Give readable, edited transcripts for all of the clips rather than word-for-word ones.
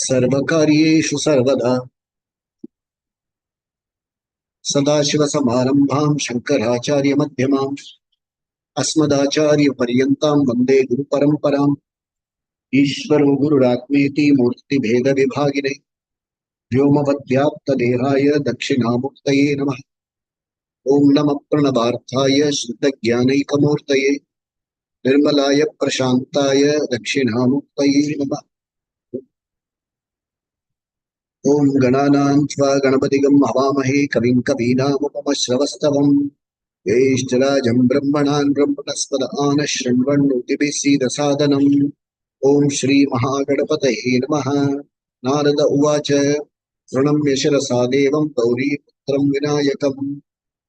सर्वकार्येषु सर्वदा सदाशिवसमारम्भां शङ्कराचार्यमध्यमाम् अस्मदाचार्यपर्यन्तां वन्दे गुरुपरम्पराम्। ईश्वरो गुरुरात्मेति मूर्तिभेदविभागिने व्योमवद्व्याप्तदेहाय दक्षिणामूर्तये नमः। ॐ नमः प्रणवार्थाय शुद्धज्ञानैकमूर्तये निर्मलाय प्रशान्ताय दक्षिणामूर्तये नमः। ॐ गणानां त्वा गणपतिगं हवामहे कविं कवीनामुपमश्रवस्तवम् ज्येष्ठराजं ब्रह्मणान् ब्रह्मणस्पद आनः शृण्वन्नोतिभिः सीदसादनम्। ॐ श्रीमहागणपतये नमः। नारद उवाच प्रणम्य शिरसा देवं गौरीपुत्रं विनायकं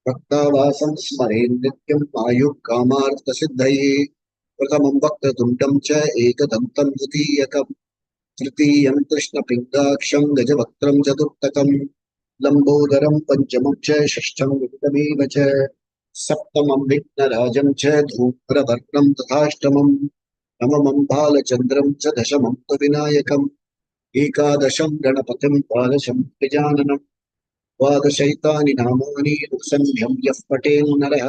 भक्तावासं स्मरेन् नित्यम् आयुः कामार्थसिद्धये। प्रथमं वक्रतुण्डं च एकदन्तं द्वितीयकम् तृतीयं कृष्णपिङ्गाक्षं गजवक्त्रं चतुर्थकं लम्बोदरं पञ्चमं च षष्ठं विहितमेव च सप्तमं विघ्नराजं च धूम्रवर्णं तथाष्टमं नवमं बालचन्द्रं च दशमं तु विनायकम् एकादशं गणपतिं द्वादशं गजाननं द्वादशैतानि नामानि संध्यं यः पठेन् नरः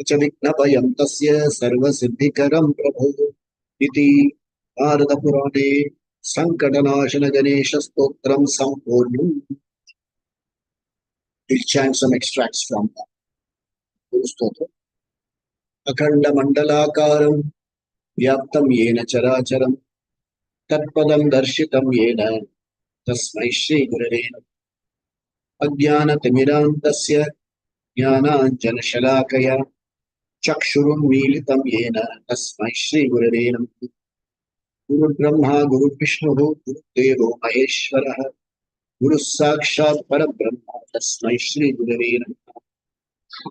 च विघ्नभयं तस्य सर्वसिद्धिकरं प्रभो इति नारदपुराणे संकटनाशन Ganesh stotram संपूर्णम्. We'll chant some extracts from that. Guru Stotra. Akhanda mandalakaram vyaptam yena characharam tatpadam darshitam yena tasmai shri gurave ajnanatimirandasya jnananjana shalakaya chakshurum militam yena tasmai shri gurave Guru Brahma Guru Vishnu Guru Devo Maheshwarah Guru Sakshat Parabrahma Tasmai Shri Gurave Namaः.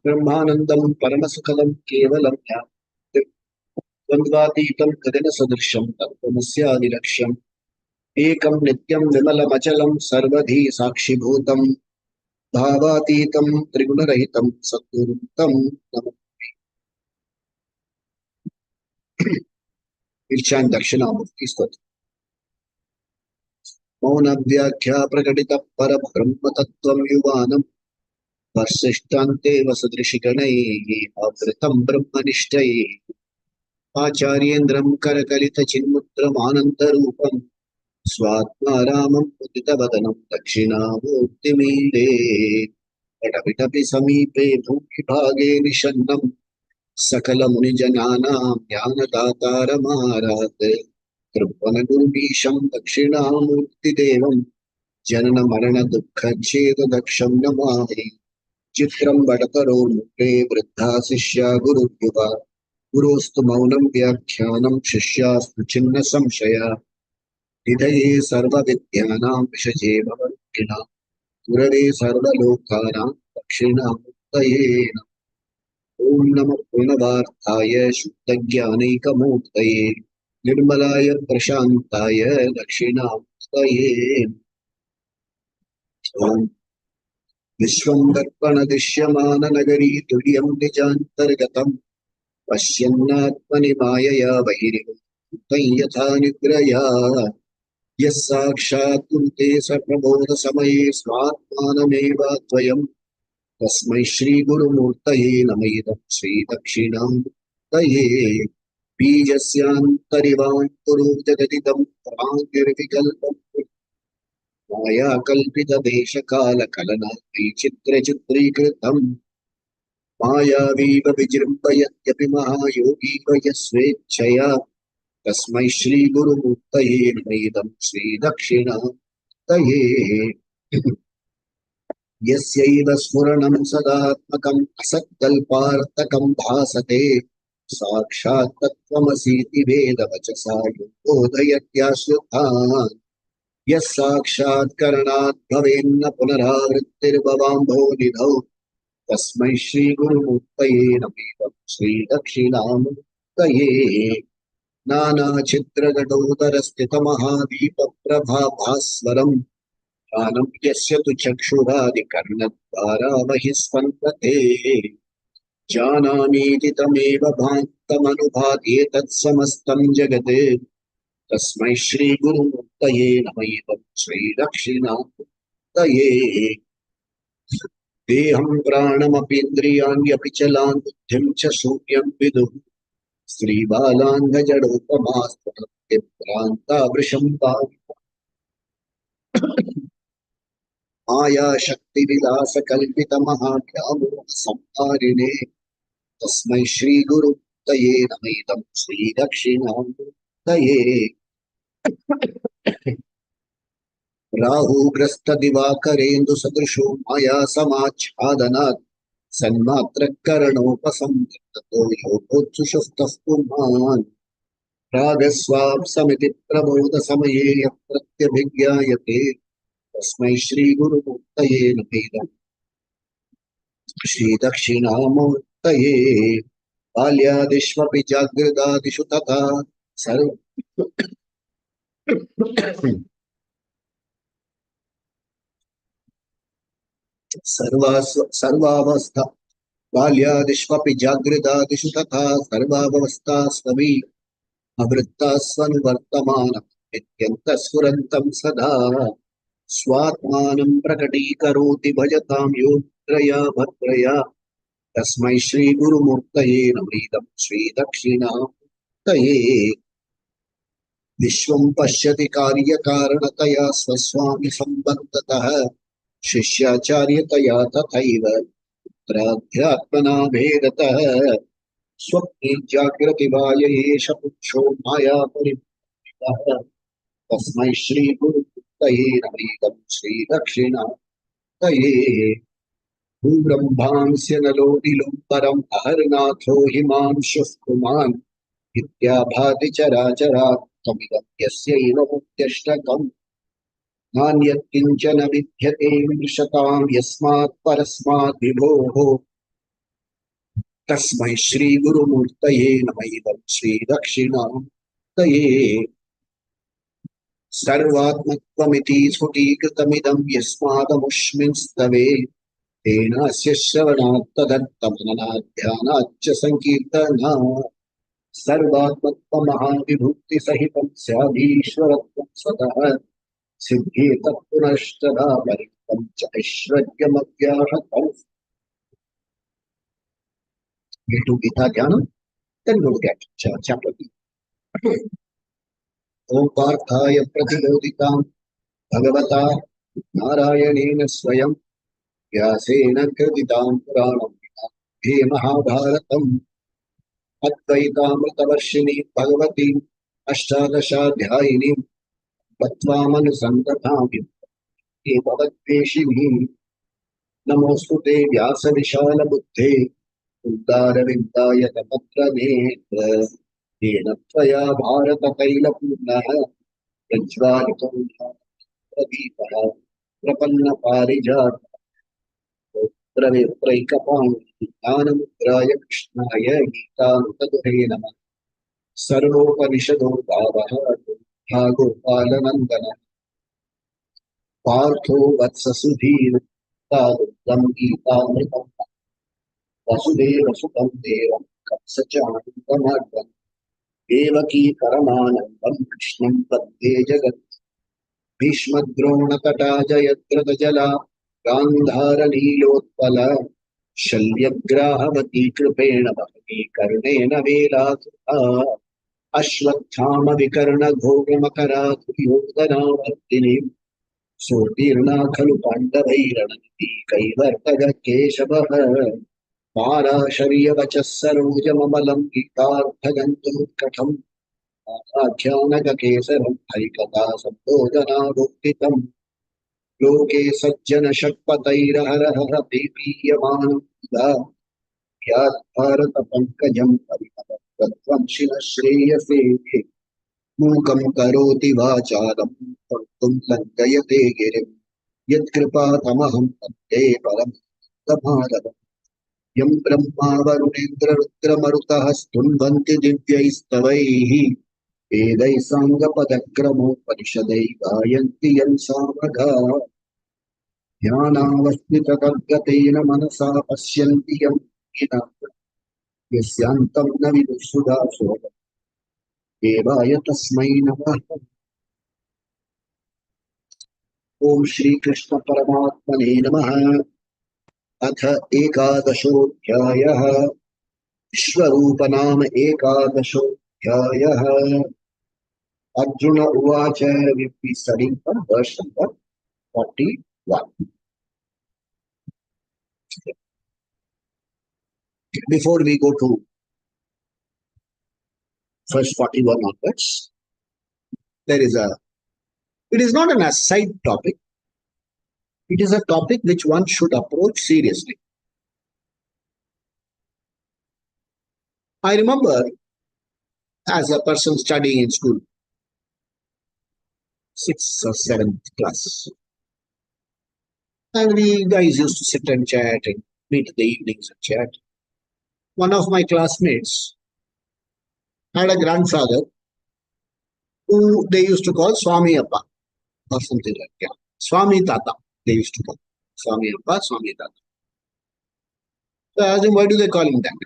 Brahmanandam Paramasukhalam Kevalam Dvandvatītam Kadena Sadrisham Tattvamasyadiraksham Ekam Nityam Vimalamachalam Sarvadhi Sakshi Bhutam Bhavatītam Trigunarahitam Satgurutam Namah. We'll chant Dakshinamurti Stotra. Mohan Vyakhya Prakatita Parabrahma Tattvam Yuvanam Vasishtante Vasadrishikanai Avritam Brahmanishtai Acharyendram Karakalita Chinmutram Anantarupam Swatmaramam Uditavadanam Dakshinamurtimire Patapitapi Samipe Bhukibhage Nishannam Sakala Munijananam Jnanadataramarat Kripanagurubisham Dakshinamurtidevam Janana Marana Dukkha Cheda Daksham Namahi Chitram Vadakaro Mukte Vriddha Sishya Guru Yuva Gurustu Maunam Vyakhyanam Shishyastu Chinna Samshaya Hridaye Sarva Vidyanam Vishaje Bhavantina Gurave Sarva Lokanam Dakshinamurtaye Om Namah Purnavarthaya Shuddhajnanaikamurtaye Nirmalaya Prashantaya Dakshinamurtaye Om Vishwamdarpana Dishyamana Nagari Turyam Nijantargatam Pashyannatmani Mayaya Vahirivam Yatha Nigraya Yas Sakshat Kurte Saprabodha Samaye Svatmanameva Tvayam Tasmai Shri Guru Murtaye Namayidam Shri Dakshinamurtaye Bijasyantarivang Guru Jagadidam Prangirvikalpam Maya Kalpita Desha Kala Kalana Vichitra Chitrikritam Maya Viva Vijrimpayatyapi Mahayogi Vayasvechaya Tasmai Shri Guru Murtaye Namayidam Shri Dakshinamurtaye Yasyaiva Smuranam Sadatmakam Asatkalpartakam Bhasate Sakshat Tattvamasiti Veda Vachasa Yudhodayatyashruthan Yas Sakshat Karanat Bhavenna Punaravrittirvavambho Nidhau Tasmai Shri Guru Murtaye Namayidam Shri Dakshinamurtaye Nana Chitra Gadodara Sthita Mahadipa Prabha Bhaswaram Anam Yasya Tu Chakshuradi Karnadvara Vahispandate Janamiti Tameva Bhantam Anubhati Tat Samastam Jagate तस्मै श्री गुरुमूर्तये नमः श्रीदक्षिणामूर्तये देहं प्राणमपीन्द्रियाण्यपि चलान् बुद्धिं च शून्यं विदुः श्रीबालाङ्गजडोपमास्त्वभ्रान्ता माया शक्ति विलास कल्पित महाव्यामोहसंहारिणे तस्मै श्री गुरुमूर्तये नमः श्री दक्षिणामूर्तये राहुग्रस्त दिवाकरेन्दु सदृशो माया समाच्छादनात् सन्मात्रकरणोपसंहृतो योगोत्सुषुप्तः पुमान् रागस्वाप्समिति प्रबोध समये यः प्रत्यभिज्ञायते तस्मै श्री गुरुमूर्तये नमः श्री दक्षिणामूर्तये बाल्यादिष्वपि जागृदादिषु तथा सर्व सर्वावस्था बाल्यादिष्वपि जागृदादिषु तथा सर्वावस्थास्वपि अवृत्तास्वनुवर्तमानम् नित्यन्तस्फुरन्तं सदा स्वात्मानं प्रकटीकरोति भजतां योगत्रया भद्रया तस्मै श्री गुरुमूर्तये नमः श्री दक्षिणामूर्तये विश्वं पश्यति कार्यकारणतया स्वस्वामि सम्बद्धतः शिष्याचार्यतया तथैव पुत्राध्यात्मना भेदतः स्वप्ने जागृति एष पुरुषो माया परिवृतः तस्मै श्री गुरुमूर्तये नमः श्री दक्षिणामूर्तये भूब्रह्मांस्य नलो निलुम्बरम् अहर्नाथो हिमांशुः पुमान् इत्याभाति चराचरात्ममिदं यस्यैव मुक्त्यष्टकम् नान्यत् किञ्चन विद्यते विमृशतां यस्मात् परस्मात् विभोः तस्मै श्री गुरुमूर्तये नमः श्री दक्षिणामूर्तये सर्वात्मत्वमिति स्फुटीकृतमिदं यस्मादमुष्मिंस्तवे तेनास्य श्रवणात् तदर्थमननात् ध्यानात् च संकीर्तनात् सर्वात्मत्वमहाविभूतिसहितं स्यादीश्वरत्वं स्वतः सिद्धि तत्पुनश्चदा परितं च ऐश्वर्यमव्याहतम् to Gita Jnana, then we'll get chapter B. Om Parthaya Pratibodhitam Bhagavata Narayanena Swayam Vyasena Krititam Puranam He Mahabharatam Advaitamritavarshini Bhagavati Ashtadashadhyayini Vattvamanusantatami Evadveshini Namostute Vyasa Vishala Buddhe उदारविन्दाय तपत्रनेत्र येन त्वया भारततैलपूर्णः प्रज्वालितो प्रदीपः प्रपन्नपारिजातः ज्ञानमुद्राय कृष्णाय गीतामृतदुहे नमः सर्वोपनिषदो गावः गोपालनन्दनः पार्थो वत्ससुधीर् गीतामृतम् वसुदेव सुतं देवं कंसचाणूरमर्दनं देवकी परमानन्दं कृष्णं वन्दे जगत् भीष्मद्रोणतटा जयद्रथजला गान्धारनीलोत्पल शल्यग्राहवती कृपेण वहती कर्णेन वेलासुता अश्वत्थामविकर्णघोरमकरा दुर्योधनावर्तिनी सोत्तीर्णा खलु पाण्डवैरणनिधि कैवर्तक केशवः पाराशर्यवचः सरोजममलं गीतार्थगन्तुत्कटम् आख्यानककेसरं हरिकथा सम्बोधनावोक्तितम् लोके सज्जनषट्पतैरहरहः पीपीयमानं मुदा भारतपङ्कजं परिमलत्वंशिनः श्रेयसे मूकं करोति वाचालं कर्तुं लङ्घयते गिरिं यत्कृपातमहं वन्दे परममाधवम् यं ब्रह्मा वरुणेन्द्र रुद्रमरुतः स्तुन्वन्ति दिव्यैस्तवैः वेदैः साङ्गपदक्रमोपनिषदैः गायन्ति यं सामगाः ध्यानावस्थिततद्गतेन मनसा पश्यन्ति यं योगिनः यस्यान्तं न विदुःसुधासुरः देवाय तस्मै नमः। ओम श्री कृष्ण परमात्मने नमः। अथ एकादशोऽध्यायः। विश्वरूप नाम एकादशोऽध्यायः। अर्जुन उवाच। We studying from verse number 41. Before we go to verse 41 onwards, it is not an aside topic. It is a topic which one should approach seriously. I remember as a person studying in school, 6th or 7th class, and we guys used to sit and chat and meet in the evenings and chat. One of my classmates had a grandfather who they used to call Swami Appa or something like that. Swami Tata, they used to call Swami Appa, Swami Tata. So I asked him, why do they call him that?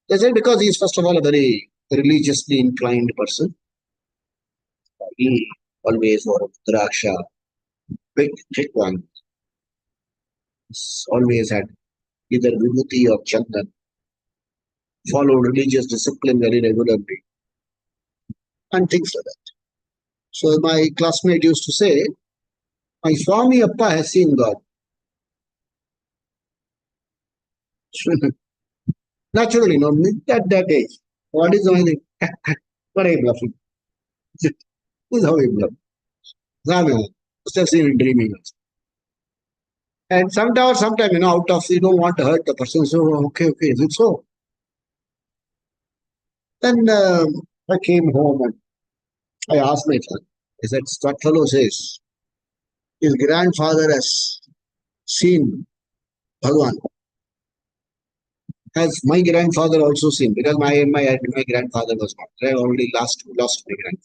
They said, because he is first of all a very religiously inclined person. He always wore a draksha, big, thick one. He's always had either vibhuti or chandan, followed religious discipline very regularly, and things like that. So my classmate used to say, my Swami Appa has seen God. Naturally, no, at that age, what is the only thing? What are you bluffing? This is how you bluff. Must have seen him dreaming. And sometime, out of you don't want to hurt the person, so okay, is it so? Then I came home and I asked my son, I said, what fellow says, his grandfather has seen Bhagwan. Has my grandfather also seen? Because my grandfather was not. I already lost my grandfather.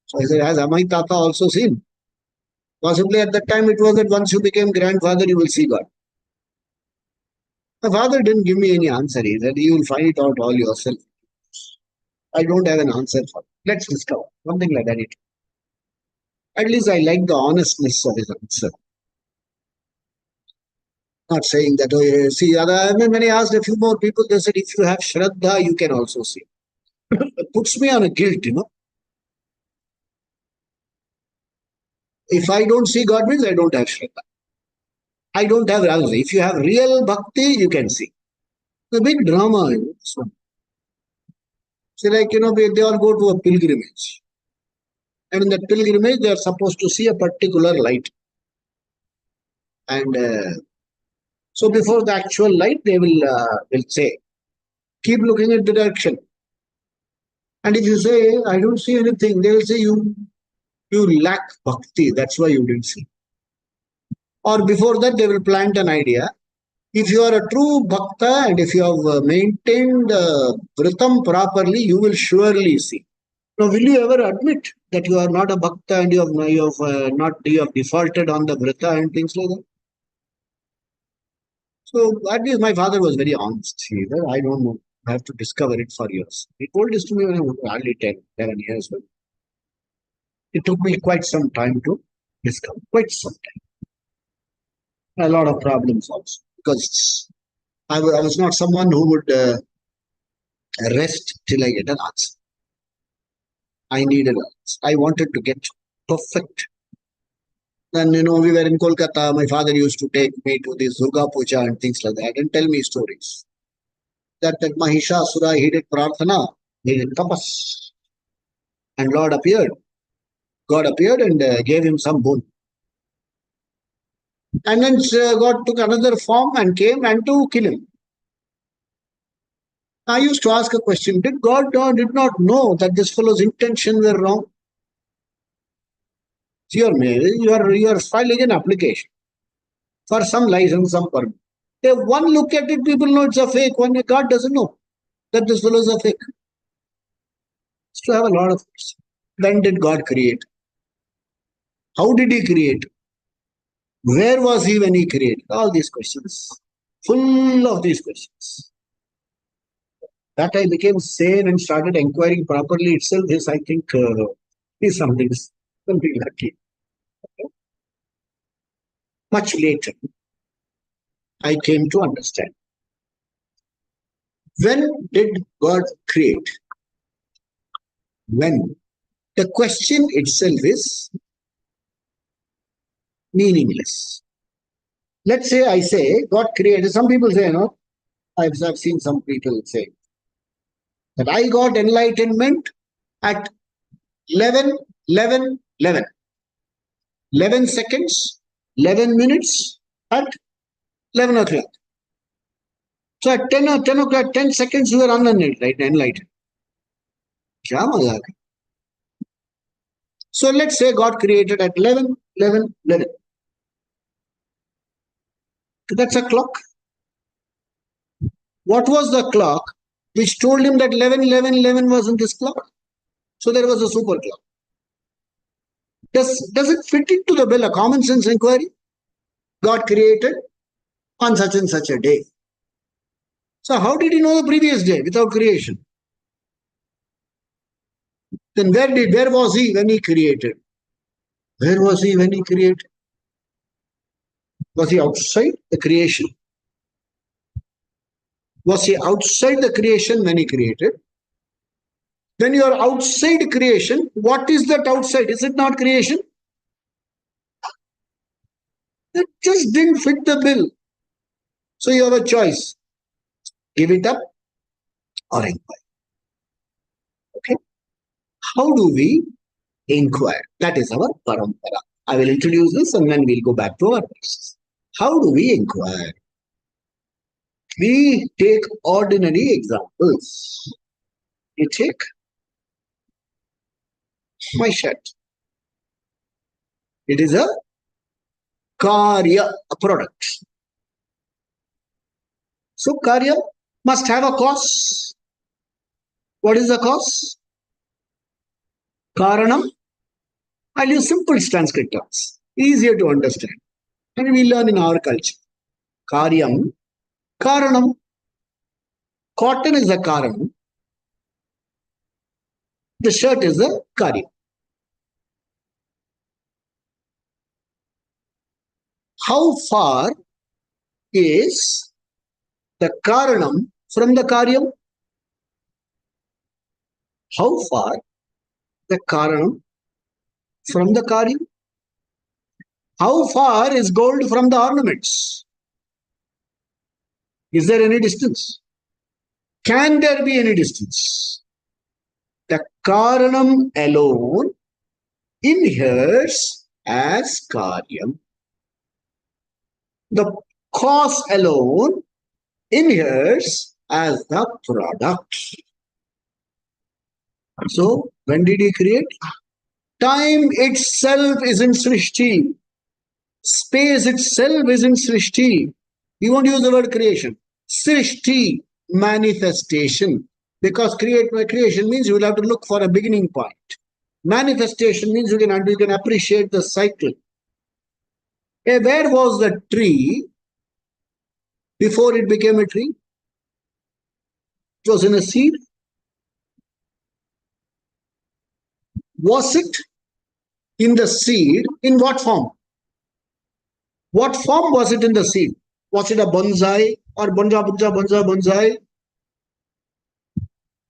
So I said, has my Tata also seen? Possibly at that time it was that once you became grandfather, you will see God. My father didn't give me any answer. He said, you will find it out all yourself. I don't have an answer for it. Let's discover. Something like that. At least I like the honestness of his answer. Not saying that, oh, yeah, see, when I asked a few more people, they said, if you have Shraddha, you can also see. It puts me on a guilt, If I don't see God means I don't have Shraddha. I don't have Raghav. If you have real bhakti, you can see. The big drama. So, like, they all go to a pilgrimage. And in that pilgrimage, they are supposed to see a particular light. And so before the actual light, they will say, keep looking at the direction. And if you say, I don't see anything, they will say, you lack bhakti. That's why you didn't see. Or before that, they will plant an idea. If you are a true bhakta and if you have maintained vritam properly, you will surely see. Now, will you ever admit that you are not a bhakta and you have defaulted on the vrita and things like that? So at least my father was very honest. He said, I don't know. I have to discover it for years. He told this to me when I was hardly 10, 11 years old. It took me quite some time to discover. Quite some time. A lot of problems also. Because I was not someone who would rest till I get an answer. I needed an answer. I wanted to get perfect. Then, we were in Kolkata. My father used to take me to this Durga Puja and things like that and tell me stories. That Mahishasura, he did prarthana, he did tapas. And Lord appeared. God appeared and gave him some boon. And then God took another form and came and to kill him. I used to ask a question, did God did not know that this fellow's intention were wrong? You are filing an application for some license, some permit. If one look at it, people know it's a fake. God doesn't know that this fellow is a fake. It's to have a lot of questions. When did God create? How did he create? Where was he when he created? All these questions. Full of these questions. that I became sane and started inquiring properly itself is, I think, is something lucky. Okay? Much later, I came to understand. When did God create? When? The question itself is meaningless. Let's say I say God created. Some people say, I've seen some people say that I got enlightenment at 11, 11, 11. 11 seconds, 11 minutes at 11 o'clock. So at 10 o'clock, 10 seconds, you are enlightened. Kya mazak hai? So let's say God created at 11, 11, 11. That's a clock. What was the clock which told him that 11, 11, 11 was in this clock? So there was a super clock. Does it fit into the bill, a common sense inquiry? God created on such and such a day. So how did he know the previous day without creation? Then where was he when he created? Where was he when he created? Was he outside the creation? Was he outside the creation when he created? When you are outside creation, what is that outside? Is it not creation? It just didn't fit the bill. So you have a choice. Give it up or inquire. Okay? How do we inquire? That is our parampara. I will introduce this and then we'll go back to our verses. How do we inquire? We take ordinary examples. You take my shirt. It is a karya, a product. So karya must have a cause. What is the cause? Karanam. I'll use simple Sanskrit terms, easier to understand. And we learn in our culture. Karyam, Karanam. Cotton is the Karanam. The shirt is the Karya. How far is the Karanam from the Karyam? How far the Karanam from the Karyam? How far is gold from the ornaments? Is there any distance? Can there be any distance? The Karanam alone inheres as Karyam. The cause alone inheres as the product. So, when did he create? Time itself is in Srishti. Space itself is in Srishti. We won't use the word creation. Srishti, manifestation. Because creation means you will have to look for a beginning point. Manifestation means you can appreciate the cycle. Where was the tree before it became a tree? It was in a seed. Was it in the seed? In what form? What form was it in the seed? Was it a bonsai or bonsai?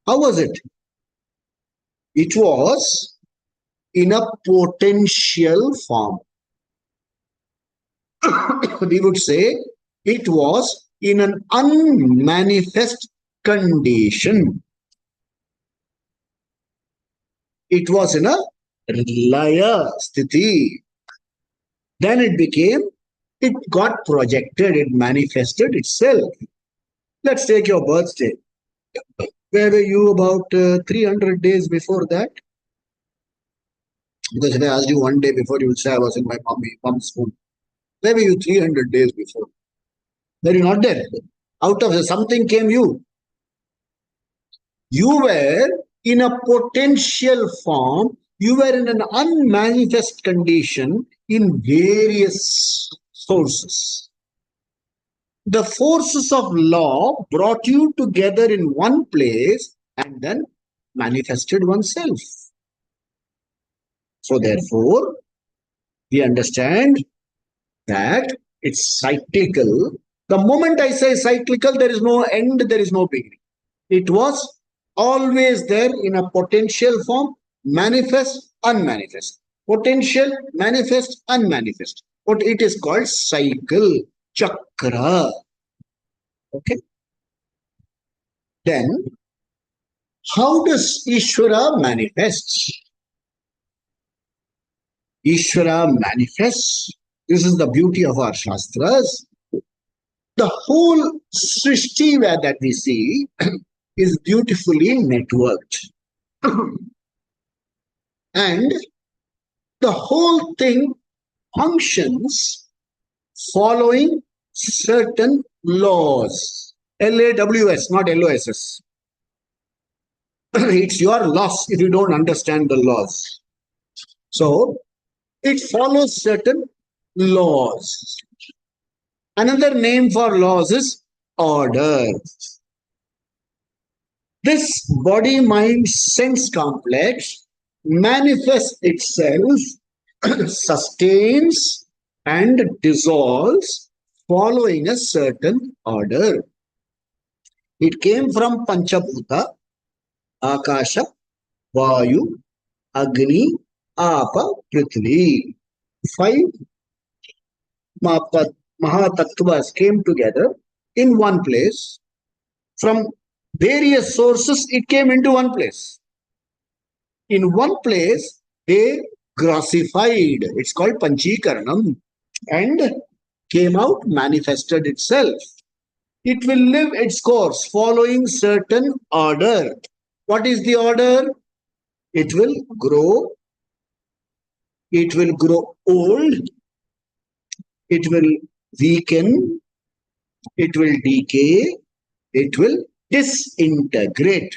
How was it? It was in a potential form. We would say it was in an unmanifest condition. It was in a laya sthiti. Then it got projected, it manifested itself. Let's take your birthday. Where were you about 300 days before that? Because if I asked you one day before, you would say I was in my mom's home. Where were you 300 days before? Were you not there? Out of something came you. You were in a potential form. You were in an unmanifest condition in various sources. the forces of law brought you together in one place and then manifested oneself. So therefore, we understand that it's cyclical. The moment I say cyclical, there is no end, there is no beginning. It was always there in a potential form, manifest, unmanifest. Potential, manifest, unmanifest. What it is called cycle, chakra. Okay. Then, how does Ishvara manifest? Ishvara manifests. This is the beauty of our Shastras. The whole Srishti that we see is beautifully networked. And the whole thing functions following certain laws. LAWS, not LOSS. It's your loss if you don't understand the laws. So, it follows certain laws. Another name for laws is order. This body-mind sense complex manifests itself, sustains and dissolves following a certain order. It came from Panchabhuta, Akasha, Vayu, Agni, Apa, Prithvi. 5 Mahatattvas came together in one place. From various sources, it came into one place. In one place, they grossified. It's called Panchikaranam. And came out, manifested itself. It will live its course following certain order. What is the order? It will grow. It will grow old. It will weaken. It will decay. It will disintegrate.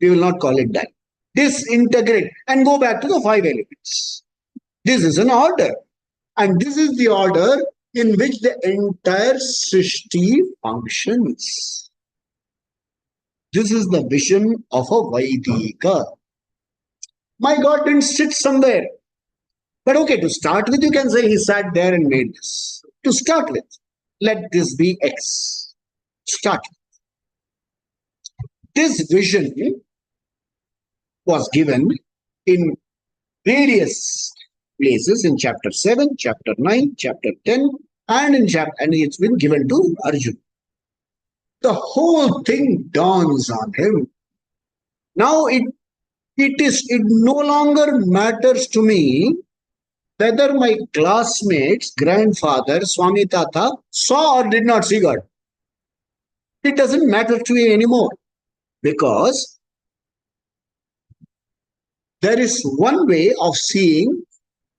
We will not call it that. Disintegrate and go back to the 5 elements. This is an order. And this is the order in which the entire Srishti functions. This is the vision of a Vaidika. My God didn't sit somewhere. But okay, to start with, you can say he sat there and made this. To start with, let this be X. Start. This vision was given in various places in chapter 7, chapter 9, chapter 10, and it's been given to Arjuna. The whole thing dawns on him. Now it no longer matters to me whether my classmates, grandfather, Swami Tata saw or did not see God. It doesn't matter to me anymore, because there is one way of seeing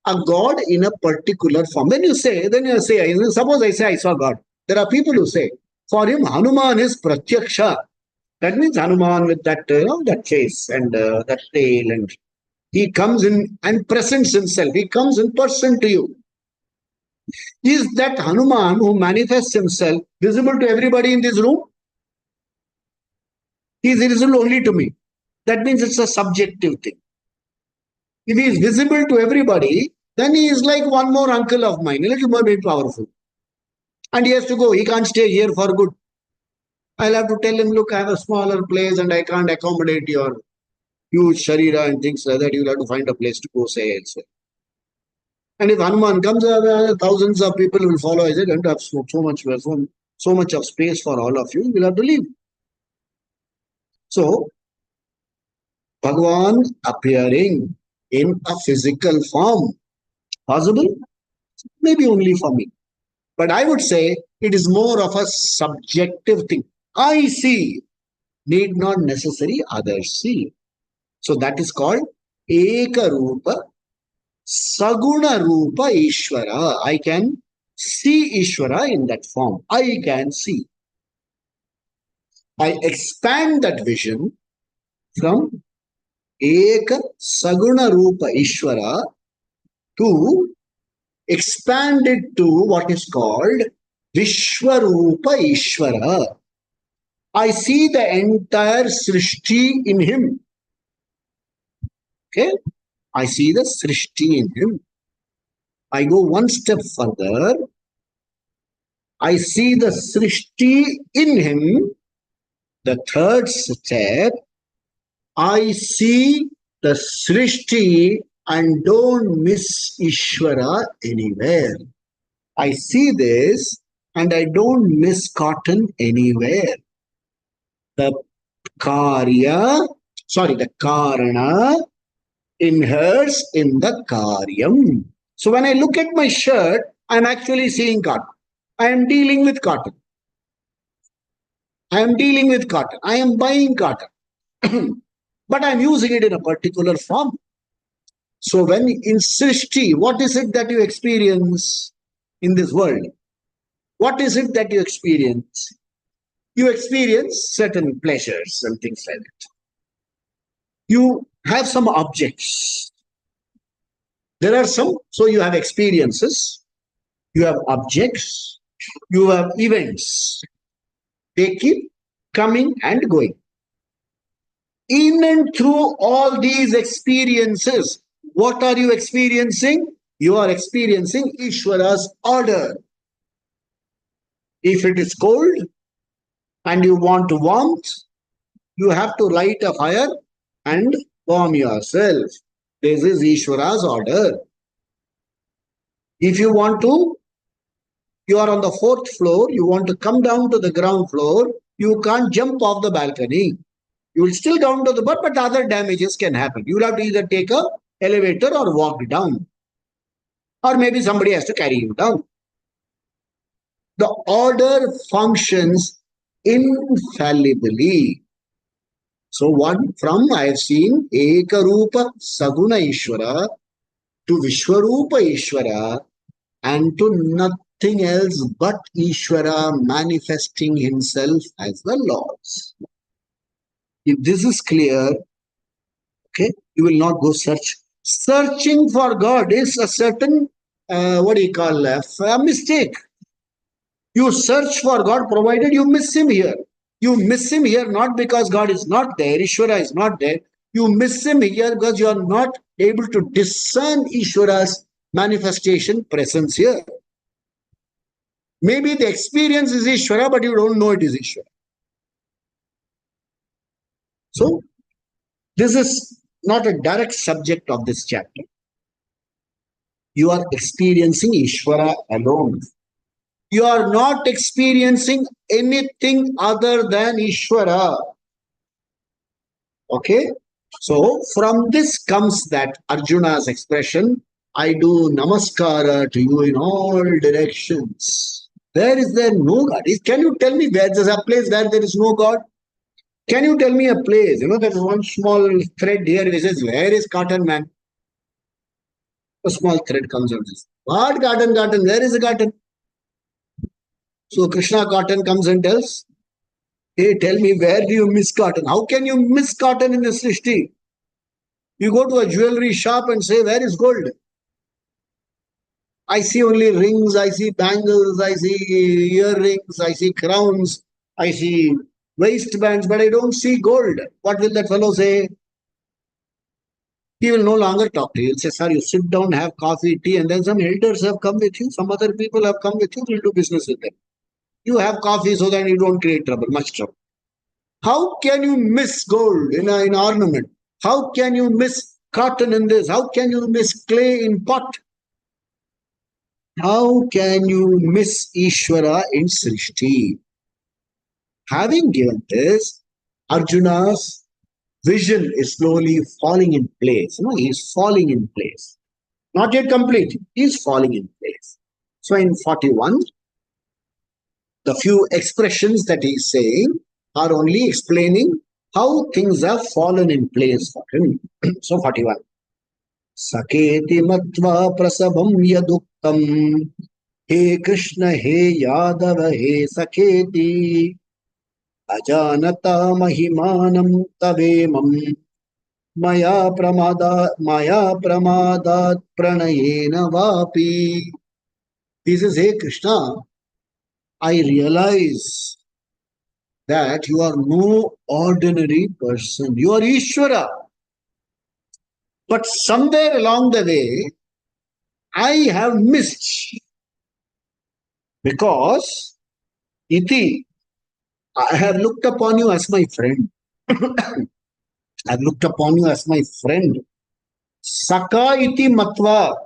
a God in a particular form. Then you say, suppose I say I saw God. There are people who say, for him Hanuman is Pratyaksha. That means Hanuman with that, that face and that tail, and he comes in and presents himself. He comes in person to you. Is that Hanuman who manifests himself visible to everybody in this room? He is visible only to me. That means it's a subjective thing. If he is visible to everybody, then he is like one more uncle of mine, a little more powerful. And he has to go. He can't stay here for good. I'll have to tell him, look, I have a smaller place and I can't accommodate your huge sharira and things like that. You'll have to find a place to go say elsewhere. And if Hanuman comes, thousands of people will follow. I said, don't have so much of space for all of you. You'll have to leave. So, Bhagavan appearing in a physical form. Possible? Maybe only for me. But I would say it is more of a subjective thing. I see, need not necessarily others see. So that is called Eka Rupa, Saguna Rupa Ishvara. I can see Ishvara in that form. I can see. I expand that vision from Eka Saguna Rupa Ishvara to expand it to what is called Vishwarupa Ishvara. I see the entire Srishti in him. Okay? I see the Srishti in him. I go one step further. I see the Srishti in him. The third step, I see the Srishti and don't miss Ishvara anywhere. I see this and I don't miss cotton anywhere. The the Karana inheres in the Karyam. So when I look at my shirt, I'm actually seeing cotton. I am dealing with cotton. I am dealing with cotton. I am buying cotton. But I'm using it in a particular form. So when in Srishti, what is it that you experience in this world? What is it that you experience? You experience certain pleasures and things like that. You have some objects. There are some, so you have experiences, you have objects, you have events. They keep coming and going. In and through all these experiences, what are you experiencing? You are experiencing Ishvara's order. If it is cold and you want warmth, you have to light a fire and warm yourself. This is Ishvara's order. If you are on the 4th floor, you want to come down to the ground floor, you can't jump off the balcony. You will still down to the but other damages can happen. You will have to either take a elevator or walk down. Or maybe somebody has to carry you down. The order functions infallibly. So I have seen Ekarupa Saguna Ishvara to Vishwarupa Ishvara and to nothing else but Ishvara manifesting himself as the Lord. If this is clear, okay, you will not go search. Searching for God is a certain, a mistake. You search for God provided you miss him here. You miss him here not because God is not there, Ishvara is not there. You miss him here because you are not able to discern Ishvara's manifestation presence here. Maybe the experience is Ishvara, but you don't know it is Ishvara. So, this is not a direct subject of this chapter. You are experiencing Ishvara alone. You are not experiencing anything other than Ishvara. Okay? So, from this comes that Arjuna's expression, I do namaskara to you in all directions. Where is there no God? Can you tell me where there's a place where there is no God? Can you tell me a place? There's one small thread here which says, where is cotton man? A small thread comes out. What garden? Where is the garden? So Krishna cotton comes and tells, hey, tell me, where do you miss cotton? How can you miss cotton in the Srishti? You go to a jewelry shop and say, where is gold? I see only rings, I see bangles, I see earrings, I see crowns, I see waistbands, but I don't see gold. What will that fellow say? He will no longer talk to you. He'll say, sir, you sit down, have coffee, tea, and then some elders have come with you, some other people have come with you, we'll do business with them. You have coffee so that you don't create trouble, much trouble. How can you miss gold in ornament? How can you miss cotton in this? How can you miss clay in pot? How can you miss Ishvara in Srishti? Having given this, Arjuna's vision is slowly falling in place. He is falling in place. Not yet complete. He is falling in place. So in 41, the few expressions that he is saying are only explaining how things have fallen in place for him. So 41. Saketi matva prasabham yaduktam he Krishna he Yadava he Saketi ajanata mahimanam tavemam maya pramadat pranayena vapi. This is, hey Krishna, I realize that you are no ordinary person. You are Ishvara. But somewhere along the way, I have missed because iti, I have looked upon you as my friend. I've looked upon you as my friend. Saka iti matva.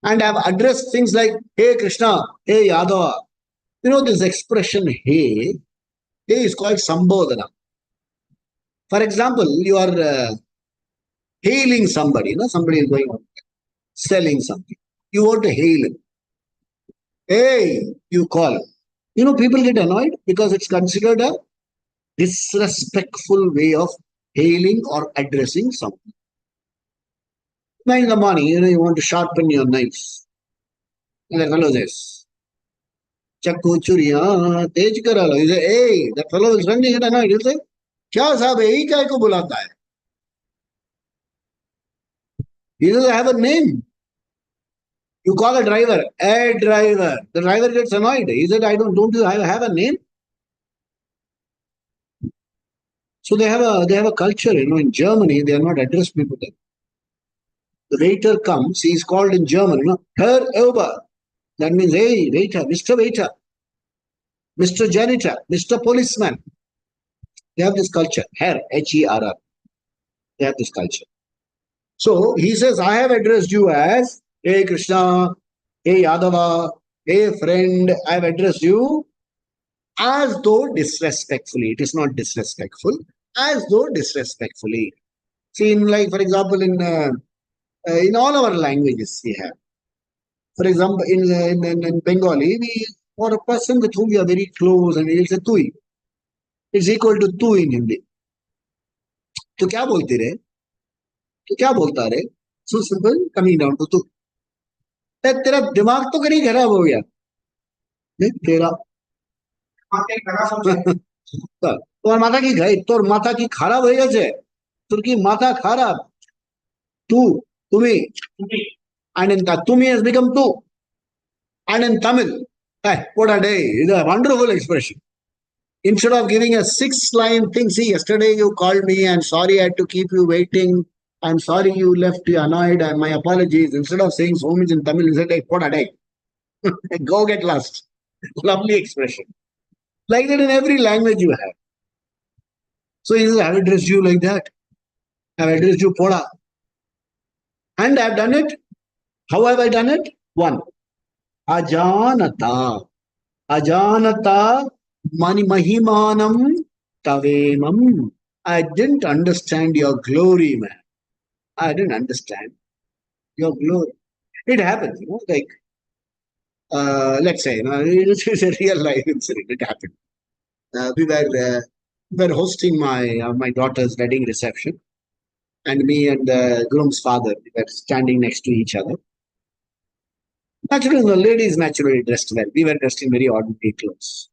And I've addressed things like, hey Krishna, hey Yadava. You know this expression, hey is called Sambodhana. For example, you are hailing somebody, somebody is going on selling something. You want to hail him. Hey, you call. People get annoyed because it's considered a disrespectful way of hailing or addressing someone. Now in the morning, you want to sharpen your knives. And the fellow says, Chakku churiya, tej karalo. You say, hey, that fellow is running at annoyed. You say, kya sahab hai, ye kya ko bulata hai? He doesn't have a name. You call a driver, a driver. The driver gets annoyed. He said, don't you have a name? So they have a culture, in Germany, they are not addressed people there. The waiter comes, he is called in German, Herr Ober. That means, hey, waiter, Mr. Janitor, Mr. Policeman. They have this culture, Herr, Herr. They have this culture. So he says, I have addressed you as, hey Krishna, hey Yadava, hey friend, I have addressed you as though disrespectfully. It is not disrespectful, as though disrespectfully. See, for example, in all our languages we have. For example, in Bengali, for a person with whom we are very close, and we'll say tui. It's equal to tu in Hindi. तो क्या बोलते रहे? तो क्या बोलता रहे? So simple, coming down to tu. तेरा दिमाग तो कहीं खराब हो गया. तेरा তোর মাথা কি তোর মাথা কি খারাপ হয়ে গেছে? তোর কি মাথা খারাপ? তুমি and in tumi has become tu. And in Tamil, what a day, it's a wonderful expression. Instead of giving a 6-line thing, see, yesterday you called me, I'm sorry I had to keep you waiting, I'm sorry you left, you annoyed, and my apologies. Instead of saying so much in Tamil, you said, hey, what a day. Go get lost. Lovely expression. Like that in every language you have. So he says, I have addressed you like that. I have addressed you poda. And I have done it. How have I done it? 1. Ajanata. Ajanata mani mahimanam tavemam. I didn't understand your glory, man. I didn't understand your glory. It happens, like, let's say, this is a real life incident. It happened. We were hosting my daughter's wedding reception, and me and the groom's father, we were standing next to each other. Naturally, the ladies naturally dressed well. We were dressed in very ordinary clothes.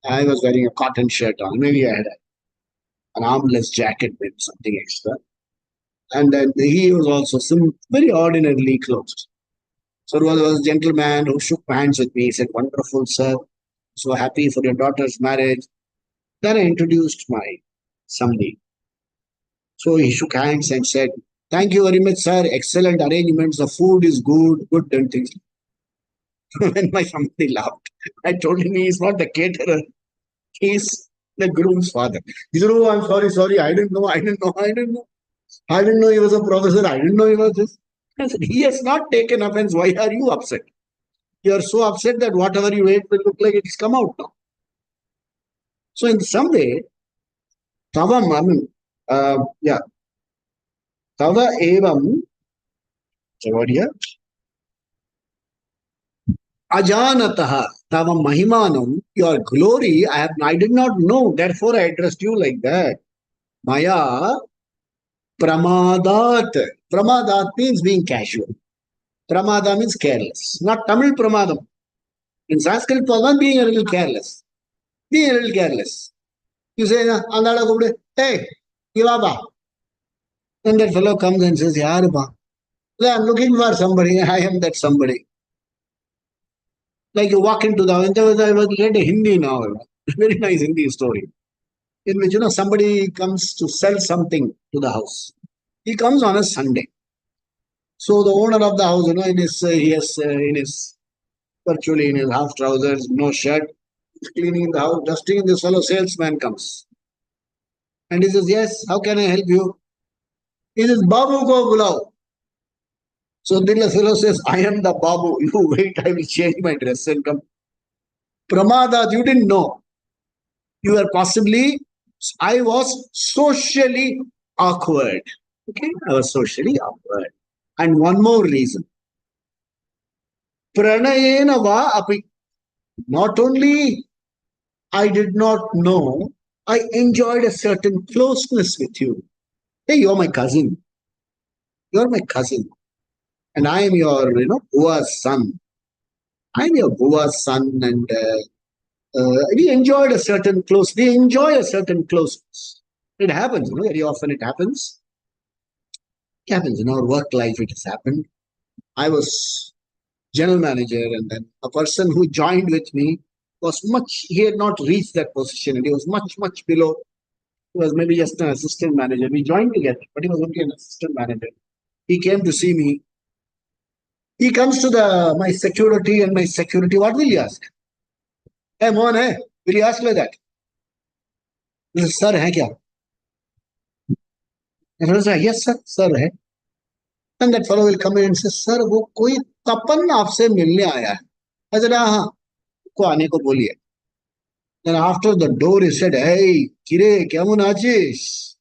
I was wearing a cotton shirt on. Maybe I had an armless jacket with something extra. And then he was also very ordinarily clothed. So there was a gentleman who shook hands with me. He said, wonderful, sir. So happy for your daughter's marriage. Then I introduced my somebody. So he shook hands and said, thank you very much, sir. Excellent arrangements. The food is good and things. When my somebody laughed, I told him he is not the caterer. He is the groom's father. He said, oh, I'm sorry. I didn't know. I didn't know he was a professor. I didn't know he was this. I said, he has not taken offense. Why are you upset? You are so upset that whatever you ate will look like it's come out now. So in some way, tavam, tava evam, so what here? Ajanataha, tava mahimanam, your glory, I did not know, therefore I addressed you like that. Maya pramadat. Pramadat means being casual. Pramada means careless. Not Tamil pramadam. In Sanskrit, pramadam being a little careless. Being a little careless. You say, hey, Kivaba. And that fellow comes and says, Yarba. I'm looking for somebody. I am that somebody. Like you walk into the, I was read a Hindi novel, a very nice Hindi story, in which, somebody comes to sell something to the house. He comes on a Sunday. So the owner of the house, in his, he has, in his, virtually in his half trousers, no shirt, he's cleaning the house, dusting, and this fellow salesman comes. And he says, yes, how can I help you? He says, Babu ko bulao. So the fellow says, I am the Babu. You wait, I will change my dress and come. Pramada, you didn't know. You were possibly, I was socially awkward. Okay, I was socially awkward. And one more reason. Pranayena va api. Not only I did not know, I enjoyed a certain closeness with you. Hey, you're my cousin. You're my cousin. And I am your, Bua's son. I'm your Bua's son, and we enjoyed a certain close. We enjoy a certain closeness. It happens, very often it happens. It happens in our work life. It has happened. I was general manager, and then a person who joined with me was much. He had not reached that position, and he was much below. He was maybe just an assistant manager. We joined together, but he was only an assistant manager. He came to see me. He comes to my security, and my security. What will you ask? Hey, Mohan, hey, will you ask like that? He says, sir, hai kya? And I was like, yes, sir, hai. And that fellow will come in and say, sir, वो कोई तपन आपसे मिलने आया है. I said, हाँ, को आने को बोलिए. Then after the door, he said, hey, Kire, kemun achish?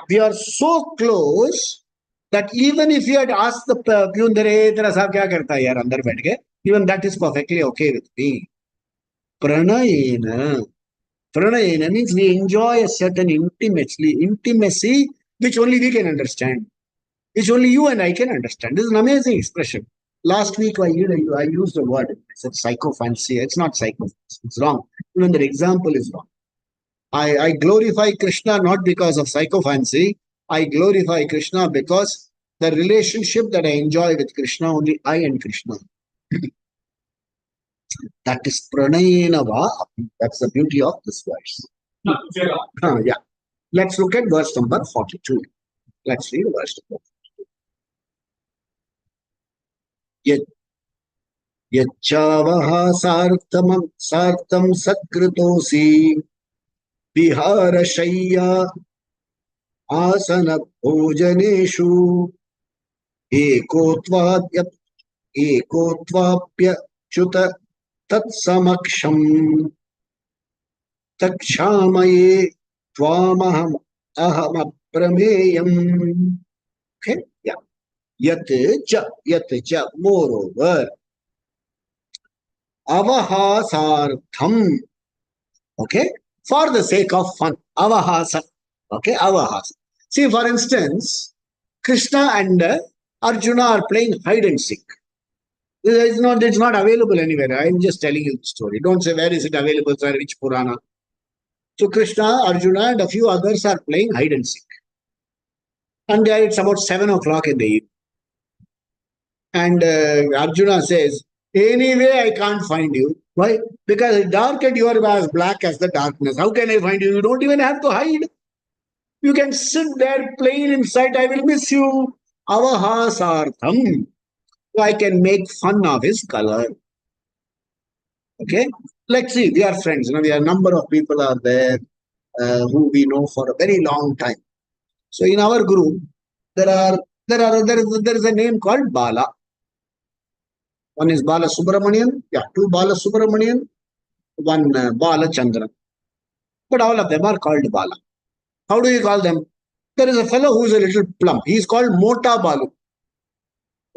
We are so close that even if you had asked the peon, tera sahab kya karta hai yaar andar baith ke, even that is perfectly okay with me. Pranayena. Pranayena means we enjoy a certain intimacy which only we can understand, which only you and I can understand. This is an amazing expression. Last week I used a word. I said psychophancy. It's not psychophancy. It's wrong. Even the example is wrong. I glorify Krishna not because of psychophancy. I glorify Krishna because the relationship that I enjoy with Krishna, only I and Krishna. That is pranayena va. That's the beauty of this verse. Yeah. Let's look at verse number 42. Let's read verse number 42. Yachavaha sartam sakritosi viharashayya asana bhojaneshu ekotvapya chuta tatsamaksham takshamaye tvamaham aham aprameyam. Okay, yeah. Yat cha, moreover, avahasartham, okay, for the sake of fun, avahasa, okay, avahasa. See, for instance, Krishna and Arjuna are playing hide and seek. It's not available anywhere. I'm just telling you the story. Don't say where is it available, sir, which Purana. So Krishna, Arjuna, and a few others are playing hide and seek. And it's about 7 o'clock in the evening. And Arjuna says, anyway, I can't find you. Why? Because dark and you are as black as the darkness. How can I find you? You don't even have to hide. You can sit there plain inside. I will miss you. Avahasartham. So I can make fun of his color. Okay? Let's see. We are friends. We are a number of people are there who we know for a very long time. So in our group, there is a name called Bala. One is Bala Subramanian, two Bala Subramanian, one Bala Chandran. But all of them are called Bala. How do you call them? There is a fellow who is a little plump. He is called Mota Balu.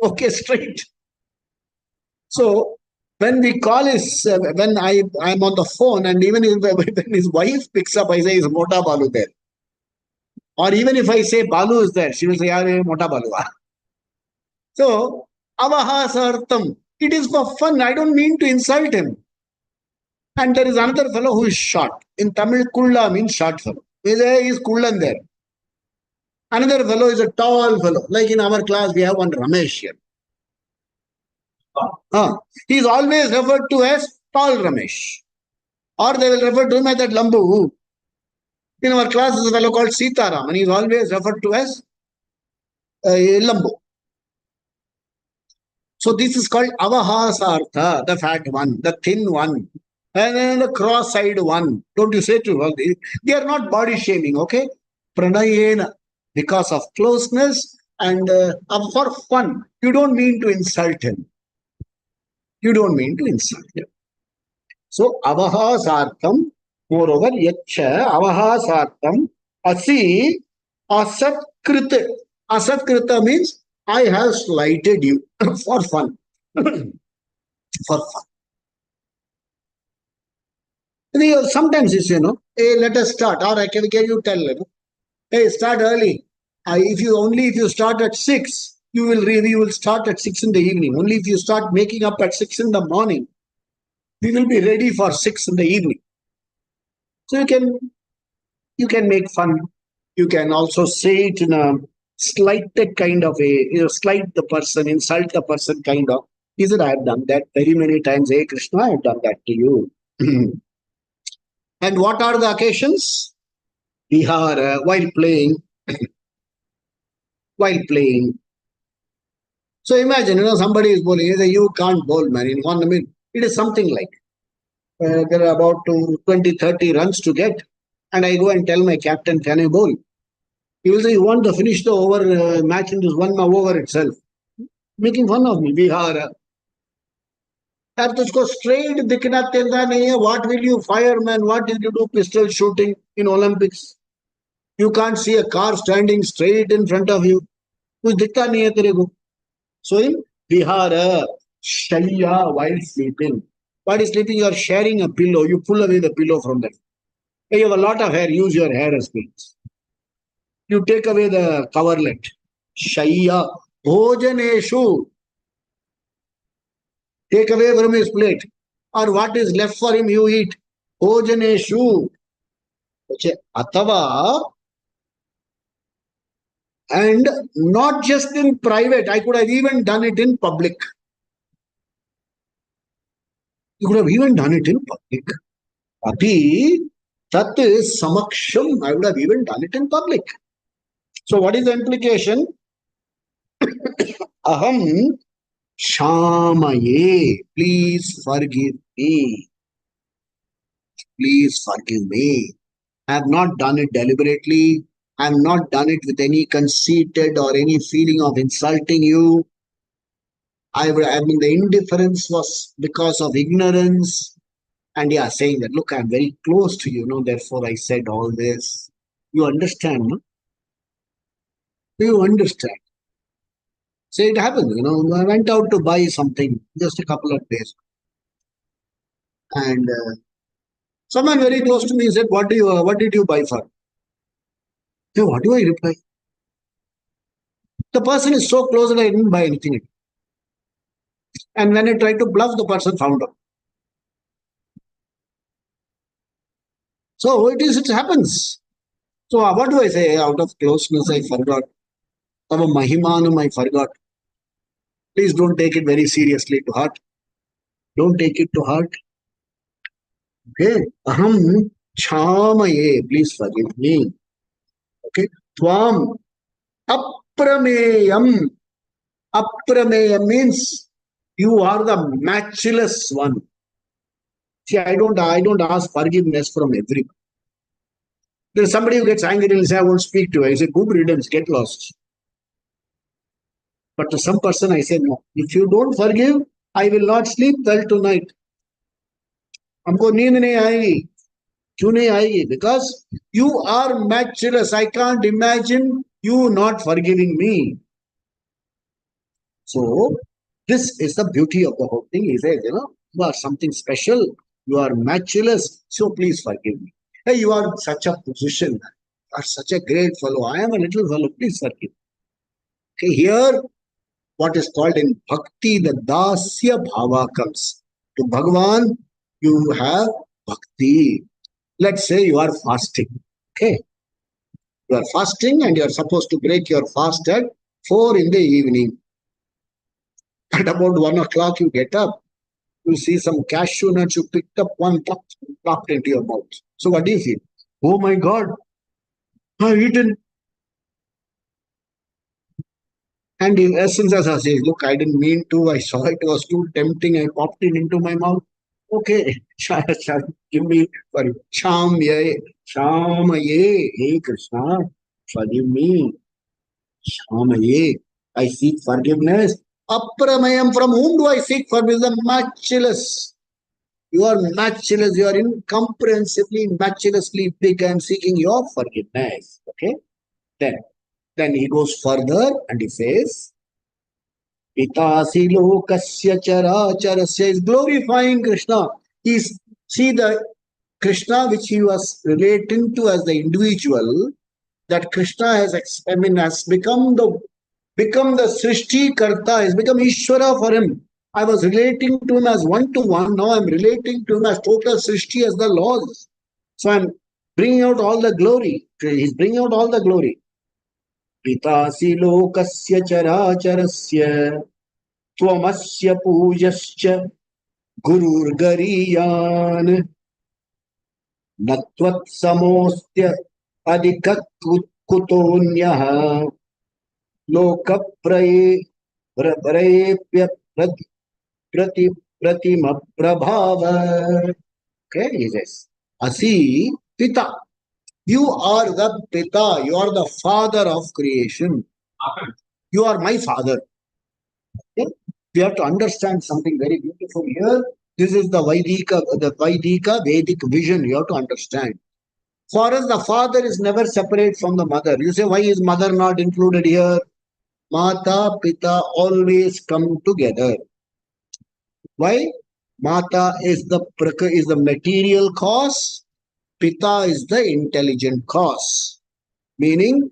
Okay, straight. So when we call when I'm on the phone, and even when his wife picks up, I say, is Mota Balu there? Or even if I say Balu is there, she will say, Yaar, Mota Balu. So, avahasartham. It is for fun. I don't mean to insult him. And there is another fellow who is short. In Tamil, Kulla means short fellow. He is Kullan there. Another fellow is a tall fellow. Like in our class, we have one Ramesh here. He is always referred to as tall Ramesh. Or they will refer to him as that Lambu. In our class is a fellow called Sitaram, and he is always referred to as Lambu. So this is called Avahasartha, the fat one, the thin one, and then the cross-eyed one. Don't you say to her, they are not body shaming, okay? Pranayena, because of closeness and for fun. You don't mean to insult him. You don't mean to insult him. So avahasartham, moreover, yacha avahasartham asi asatkrita. Asatkrita means I have slighted you for fun. For fun. Sometimes it's, hey, let us start. Or can you tell, hey, start early. If you start at 6, you will start at 6 in the evening. Only if you start making up at 6 in the morning, we will be ready for 6 in the evening. So you can make fun. You can also say it in a slighted kind of a, slight the person, insult the person kind of. He said, I have done that very many times. Hey Krishna, I have done that to you. And what are the occasions? Vihara, while playing. While playing. So imagine, somebody is bowling. He says, you can't bowl, man. In 1 minute, it is something like there are about 20, 30 runs to get. And I go and tell my captain, can I bowl? He will say, you want to finish the over match in this 1 over itself. Making fun of me. Vihara. अब तुझको straight दिखना तेरा नहीं है. What will you fire, man? What did you do pistol shooting in Olympics? You can't see a car standing straight in front of you. कुछ दिखता नहीं है तेरे को. So in Vihara, Shaya, while sleeping. While sleeping, you are sharing a pillow. You pull away the pillow from them. Hey, you have a lot of hair. Use your hair as pillows. You take away the coverlet. Shaya, Bhojaneshu. Take away from his plate. Or what is left for him, you eat. Bhojaneshu. Atava. And not just in private. I could have even done it in public. You could have even done it in public. Api tat samaksham. I would have even done it in public. So what is the implication? Aham shamaye. Please forgive me. Please forgive me. I have not done it deliberately. I have not done it with any conceited or any feeling of insulting you. I mean, the indifference was because of ignorance. And saying that, look, I'm very close to you, therefore I said all this. You understand, no? You understand. So it happened, I went out to buy something just a couple of days. And someone very close to me said, what did you buy for? So what do I reply? The person is so close that I didn't buy anything. And when I tried to bluff, the person found out. So it happens. So what do I say? Out of closeness, I forgot. Of a Mahimanam, I forgot. Please don't take it very seriously to heart. Don't take it to heart. Okay. Aham chamaye. Please forgive me. Okay. Tvam aprameyam. Aprameyam means you are the matchless one. See, I don't ask forgiveness from everyone. There's somebody who gets angry and says, I won't speak to you. I say, good riddance, get lost. But to some person, I say, no. If you don't forgive, I will not sleep well tonight. हमको नींद नहीं आएगी. क्यों नहीं आएगी? Because you are matchless. I can't imagine you not forgiving me. So, this is the beauty of the whole thing. He says, you are something special. You are matchless. So, please forgive me. Hey, you are in such a position. You are such a great fellow. I am a little fellow. Please forgive me. Okay, here, what is called in bhakti, the dasya bhava comes. To Bhagavan, you have bhakti. Let's say you are fasting. Okay. You are fasting and you are supposed to break your fast at 4 in the evening. At about 1 o'clock, you get up, you see some cashew nuts, you picked up one, plopped into your mouth. So what do you feel? Oh my God, I've eaten. And in essence, as I say, look, I didn't mean to. I saw it was too tempting. I popped it into my mouth. Okay, give me for Sham ye, Sham ye, hey Krishna, forgive me. Sham ye, I seek forgiveness. Apramayam, from whom do I seek forgiveness? The matchless. You are matchless. You are incomprehensibly, matchlessly big. I am seeking your forgiveness. Okay, then he goes further and he says. Pitasi lokasya characharasya is glorifying Krishna. He's see the Krishna which he was relating to as the individual. That Krishna has become the Srishti Karta, has become Ishvara for him. I was relating to him as one to one. Now I'm relating to him as total Srishti as the laws. So I'm bringing out all the glory. He's bringing out all the glory. Pitasi lokasya characharasya त्वमस्य पूजश्च गुरुर्गरीयान् न त्वत्समोऽस्त्य अधिककुतोऽन्यः लोकप्रेप्य प्रतिमप्रभाव. Okay, he says, Asi Pita, you are the Pita, you are the father of creation. You are my father. Okay? We have to understand something very beautiful here. This is the Vaidika Vedic vision. You have to understand. For us, the father is never separate from the mother. You say, why is mother not included here? Mata, Pita always come together. Why? Mata is the material cause. Pita is the intelligent cause. Meaning,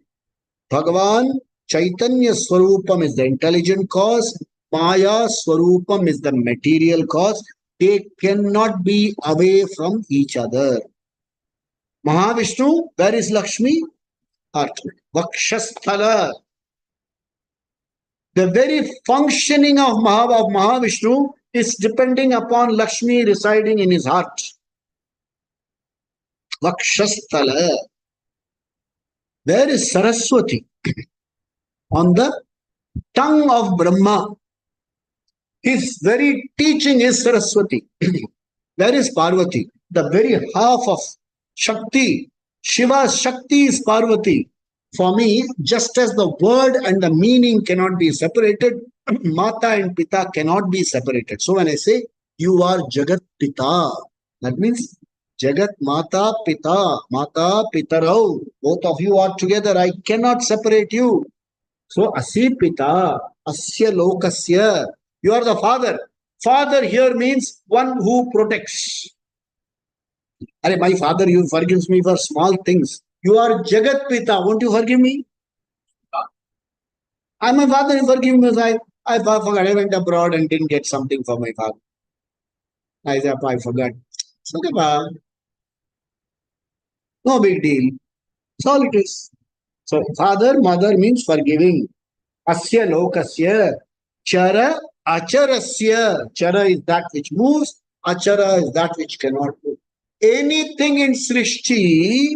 Bhagavan Chaitanya Swarupam is the intelligent cause. Maya Swarupam is the material cause. They cannot be away from each other. Mahavishnu, where is Lakshmi? Heart. Vakshasthala. The very functioning of Mahavishnu is depending upon Lakshmi residing in his heart. Vakshasthala. Where is Saraswati? On the tongue of Brahma. His very teaching is Saraswati. Where is Parvati? The very half of Shakti. Shiva's Shakti is Parvati. For me, just as the word and the meaning cannot be separated, Mata and Pita cannot be separated. So when I say, you are Jagat Pita, that means Jagat Mata Pita, Mata Pitarau. Both of you are together. I cannot separate you. So Asi Pita, Asya Lokasya. You are the father. Father here means one who protects. My father, you forgives me for small things. You are Jagat Pita. Won't you forgive me? I'm my father, you forgive me. I forgot. I went abroad and didn't get something for my father. I said, I forgot. It's okay, pa. No big deal. That's all it is. So, father, mother means forgiving. Asya lokasya. Chara acharasya. Chara is that which moves. Achara is that which cannot move. Anything in Srishti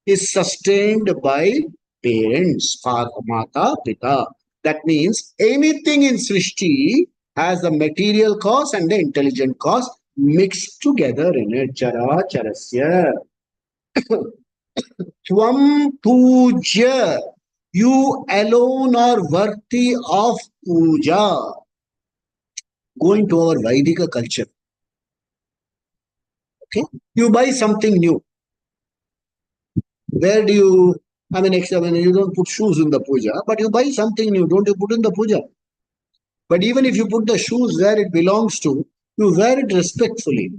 is sustained by parents, father, mata, pita. That means anything in Srishti has a material cause and the intelligent cause mixed together in it. Chara charasya. Tvam puja. You alone are worthy of puja. Going to our Vaidika culture. Okay? You buy something new. Where do you, you don't put shoes in the puja, but you buy something new, don't you put in the puja? But even if you put the shoes where it belongs to, you wear it respectfully.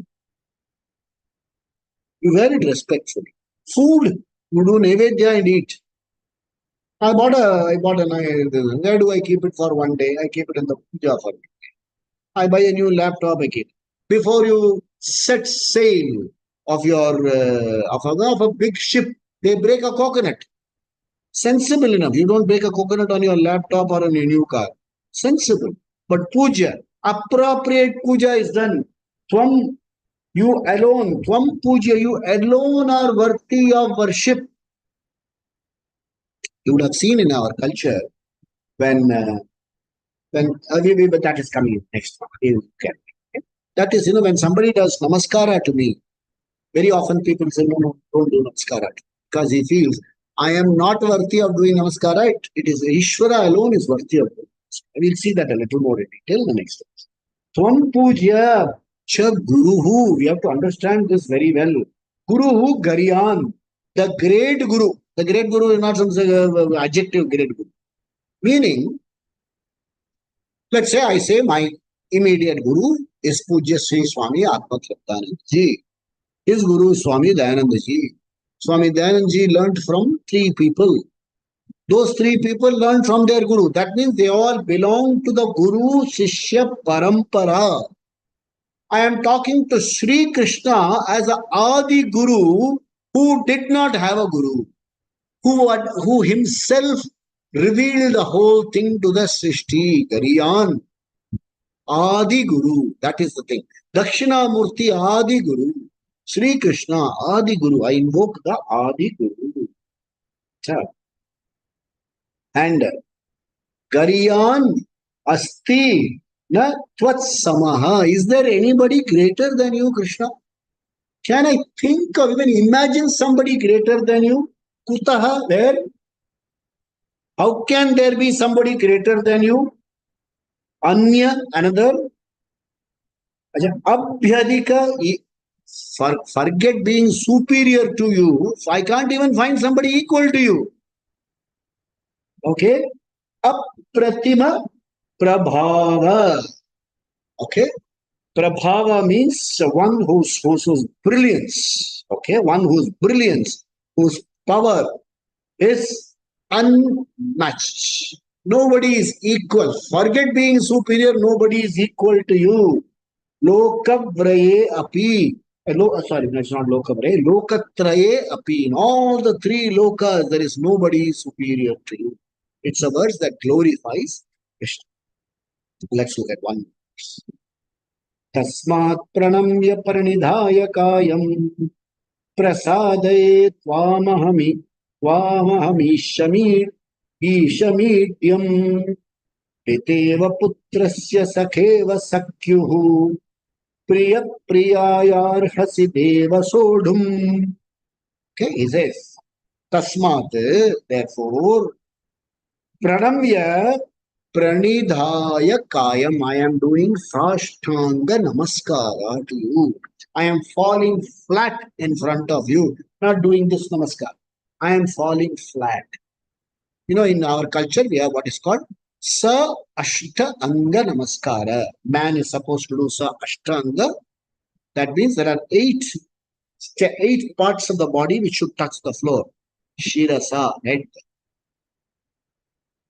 You wear it respectfully. Food, you do nevedya and eat. I bought a where do I keep it for one day? I keep it in the puja for one day. I buy a new laptop, I keep it. Before you set sail of your of a big ship, they break a coconut. Sensible enough. You don't break a coconut on your laptop or on your new car. Sensible. But puja, appropriate puja is done. Tvam, you alone, tvam puja, you alone are worthy of worship. You would have seen in our culture when but that is coming next one. That is, when somebody does namaskara to me, very often people say, no, no, don't do namaskara. Because he feels, I am not worthy of doing namaskara. It is Ishvara alone is worthy of doing. We will see that a little more in detail in the next verse. Tvam puja cha guruhu. We have to understand this very well. Guruhu Gariyan. The great guru. The great guru is not some adjective great guru. Meaning, let's say I say my immediate guru is Puja Sri Swami Atma Triptanand Ji. His guru is Swami Dayananda Ji. Swami Dayananda Ji learned from three people. Those three people learned from their guru. That means they all belong to the Guru Shishya Parampara. I am talking to Sri Krishna as a Adi Guru who did not have a guru, who himself revealed the whole thing to the Srishti, Gariyan. Adi Guru, that is the thing. Dakshina Murti Adi Guru. Sri Krishna Adi Guru. I invoke the Adi Guru. And Gariyan Asti Na Tvat Samaha. Is there anybody greater than you, Krishna? Can I think of, even imagine somebody greater than you? Kutaha, where? How can there be somebody greater than you? Anya, another. Abhyadika, forget being superior to you. I can't even find somebody equal to you. Okay? Apratima Prabhava. Okay? Prabhava means one whose brilliance. Okay? One whose brilliance, whose power is unmatched. Nobody is equal. Forget being superior. Nobody is equal to you. Lokabraye api. Sorry, no, it's not Lokabraye. Lokatraye api. In all the three lokas, there is nobody superior to you. It's a verse that glorifies Krishna. Let's look at one verse. Tasmat pranamya paranidhaya kayam prasadaye tvamahami Ishamidhyam Piteva putrasya sakheva sakyuhu Priya priyayarhasi deva sodhum. Okay, he says, Tasmat, therefore, Pranamya Pranidhaya Kayam, I am doing Sashtanga Namaskara to you. I am falling flat in front of you, not doing this Namaskar. I am falling flat. In our culture, we have what is called Sa Ashta Anga Namaskara. Man is supposed to do Sa Ashtanga. That means there are eight parts of the body which should touch the floor. Shirasa, head.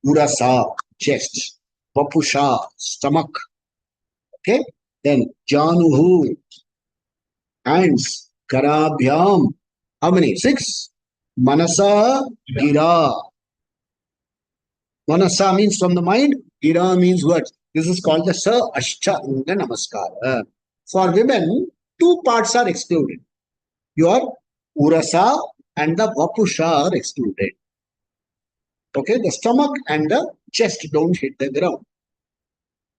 Urasa, chest. Vapusha, stomach. Okay? Then Januhu, hands. Karabhyam, how many? 6. Manasa, Gira. Manasa means from the mind. Gira means what? This is called the Sa Ashtanga Namaskara. For women, 2 parts are excluded. Your Urasa and the Vapusha are excluded. Okay, the stomach and the chest don't hit the ground.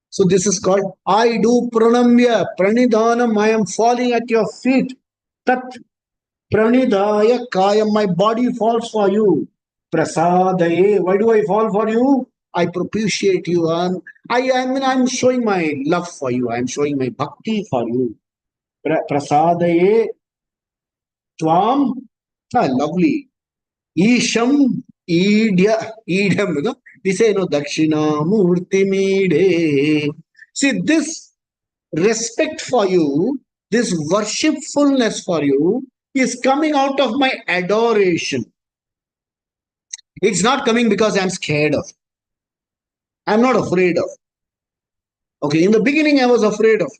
So this is called, I do pranamya, pranidhanam, I am falling at your feet. Tat pranidhaya kayam, my body falls for you. Prasadaye, why do I fall for you? I propitiate you. I'm showing my love for you. I'm showing my bhakti for you. Prasadaye tvam, lovely. Isham, idam, we say, Dakshina Murti Mide. See, this respect for you, this worshipfulness for you is coming out of my adoration. It's not coming because I'm scared of. I'm not afraid of. Okay, in the beginning, I was afraid of.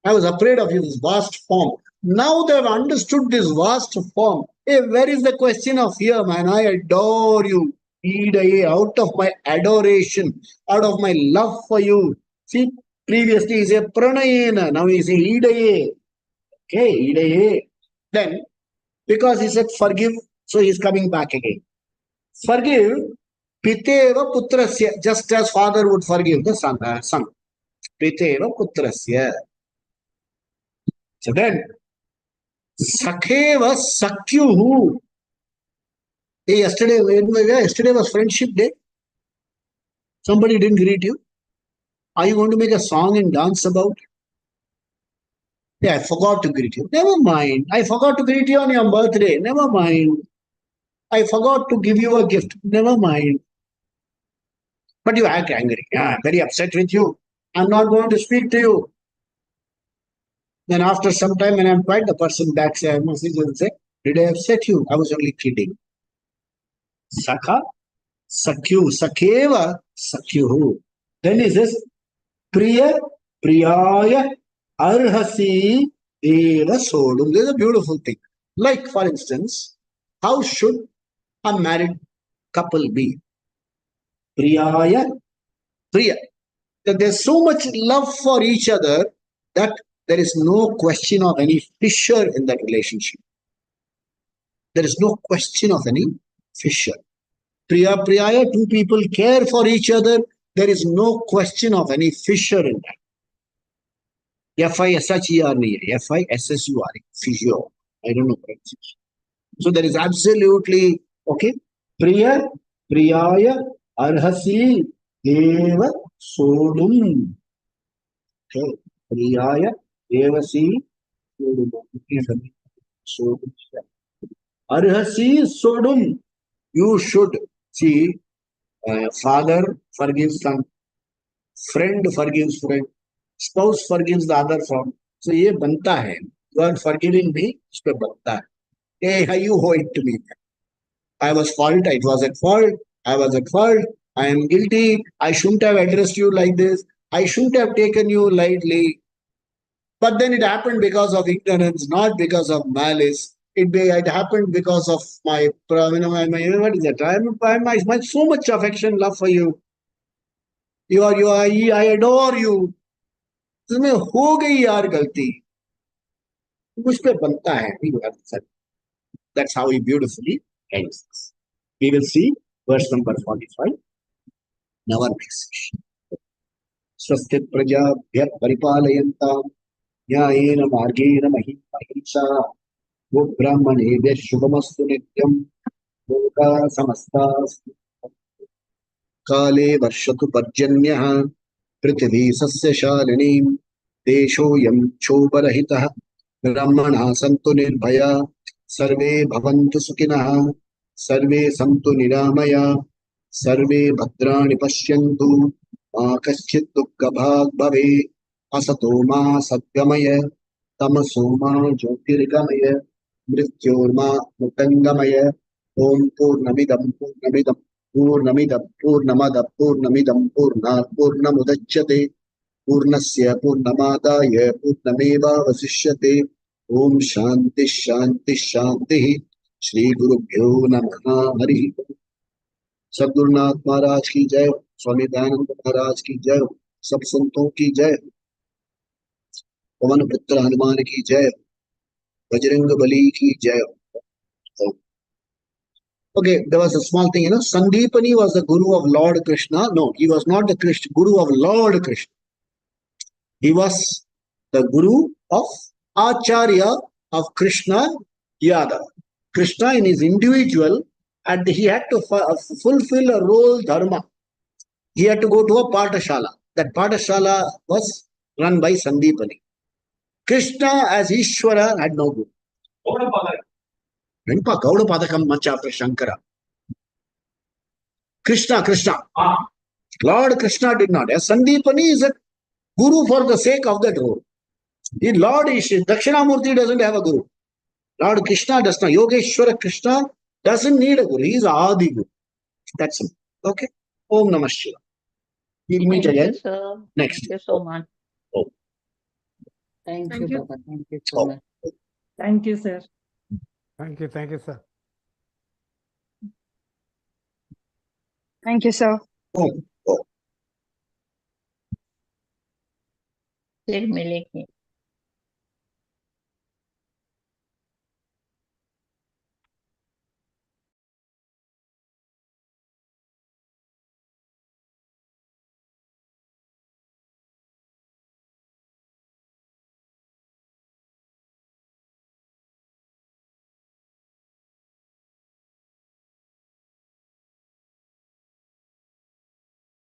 I was afraid of this vast form. Now they've understood this vast form. Hey, where is the question of fear, man? I adore you. Out of my adoration, out of my love for you, See, previously he said pranayena, now he said idaye. Okay, idaye. Then, because he said forgive, so he's coming back again. Forgive, piteva putrasya, just as father would forgive the son. Piteva putrasya. So then, sakheva sakyuhu. Hey, yesterday was Friendship Day. Somebody didn't greet you. Are you going to make a song and dance about it? Yeah, I forgot to greet you. Never mind. I forgot to greet you on your birthday. Never mind. I forgot to give you a gift. Never mind. But you act angry. Yeah, I'm very upset with you. I'm not going to speak to you. Then after some time, when I'm quiet, the person backs a message and say, did I upset you? I was only kidding. Sakha, sakyu, sakheva, sakyuhu. Then he says, priya, priyaya, arhasi, eva sodum. This is a beautiful thing. Like, for instance, how should a married couple be? Priyaya, priya. That there's so much love for each other that there is no question of any fissure in that relationship. There is no question of any fissure. Priya Priyaya, two people care for each other. There is no question of any fissure in that. F-I-S-H-E-R-E, F-I-S-S-U-R-E, fissure. I don't know pronunciation. So there is absolutely, okay, Priya Priyaya Arhasi Eva Sodum. Okay, Priyaya Evasi Sodum. Arhasi Sodum. You should see, father forgives son, friend forgives friend, spouse forgives the other from. So ये बनता है. You are forgiving me, इस पे बनता है. Hey, how you owe it to me? I was fault. It was at fault. I was at fault. I am guilty. I shouldn't have addressed you like this. I shouldn't have taken you lightly. But then it happened because of ignorance, not because of malice. It happened because of my, what is that? My so much affection, love for you. I adore you. इसमें हो गई यार गलती, मुझ पे बनता है. That's how he beautifully ends this. We will see verse number 45. Now our next session. स्वस्ति प्रजाभ्यः परिपालयन्तां न्यायेन मार्गेण महीं महिषा गोब्राह्मणेभ्यः शुभमस्तु नित्यं लोकाः समस्ताः काले वर्षतु पर्जन्यः पृथिवी सस्यशालिनी देशोऽयं क्षोभरहितः ब्राह्मणाः सन्तु निर्भया सर्वे भवन्तु सुखिनः सर्वे सन्तु निरामया सर्वे भद्राणि पश्यन्तु मा कश्चित् दुःखभाग् भवेत् असतो मा सद्गमय तमसो मा ज्योतिर्गमय मृत्योर्मा मृतङ्गमय ॐ पूर्णमिदं पूर्णात् पूर्णमुदच्यते पूर्णस्य पूर्णमादाय पूर्णमेवावशिष्यते. ॐ शान्ति शान्ति शान्तिः. श्री गुरुभ्यो नमः. हरि ओम. सद्गुरुनाथ महाराज की जय. स्वामी दयानंद महाराज की जय. सब संतों की जय. पवन पुत्र हनुमान की जय. बजरंग बली की जय. Okay, there was a small thing, Sandipani was the guru of Lord Krishna. No, he was not the guru of Lord Krishna. He was the guru of Acharya of Krishna Yadav. Krishna in his individual, and he had to fulfill a role dharma. He had to go to a Patashala. That Patashala was run by Sandipani. Krishna as Ishwara had no guru. Gauda Padakam much after Shankara. Krishna. Lord Krishna did not. As Sandipani is a guru for the sake of that role. The Lord Dakshinamurti doesn't have a guru. Lord Krishna does not. Yogeshwara Krishna doesn't need a guru. He is Adi Guru. That's it. Okay. Om Namah Shivaya. We'll meet again next. Thank you so much. Oh. Thank you, Baba. Thank you so Oh. much. Thank you, sir. Thank you, sir. Thank you, sir. Oh. फिर मिलेंगे।